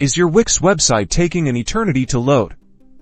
Is your Wix website taking an eternity to load,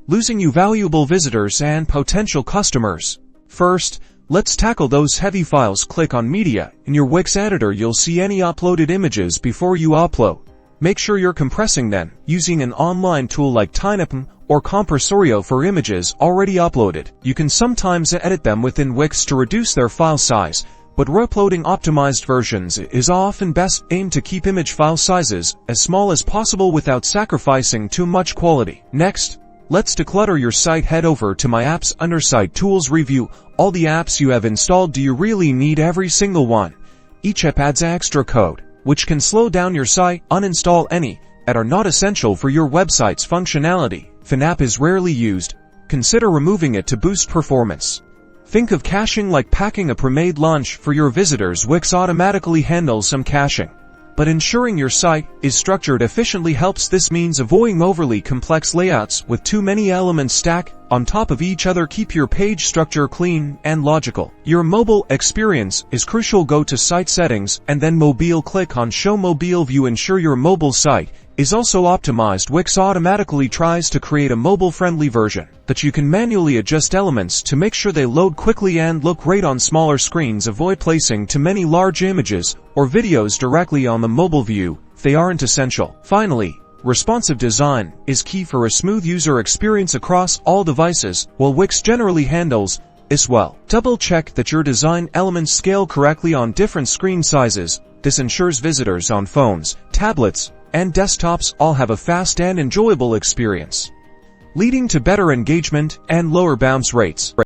losing you valuable visitors and potential customers? First, let's tackle those heavy files. Click on Media. In your Wix editor, you'll see any uploaded images before you upload. Make sure you're compressing them using an online tool like TinyPim or Compressorio for images already uploaded. You can sometimes edit them within Wix to reduce their file size, but re-uploading optimized versions is often best. Aim to keep image file sizes as small as possible without sacrificing too much quality. Next, let's declutter your site. Head over to My Apps under Site Tools. Review all the apps you have installed. Do you really need every single one? Each app adds extra code, which can slow down your site. Uninstall any that are not essential for your website's functionality. If an app is rarely used, consider removing it to boost performance. Think of caching like packing a pre-made lunch for your visitors. Wix automatically handles some caching, but ensuring your site is structured efficiently helps. This means avoiding overly complex layouts with too many elements stacked on top of each other. Keep your page structure clean and logical. Your mobile experience is crucial. Go to Site Settings and then Mobile. Click on Show Mobile View. Ensure your mobile site is also optimized. Wix automatically tries to create a mobile-friendly version that you can manually adjust elements to make sure they load quickly and look great on smaller screens. Avoid placing too many large images or videos directly on the mobile view if they aren't essential. Finally, responsive design is key for a smooth user experience across all devices. While Wix generally handles this well, double-check that your design elements scale correctly on different screen sizes. This ensures visitors on phones, tablets, and desktops all have a fast and enjoyable experience, leading to better engagement and lower bounce rates.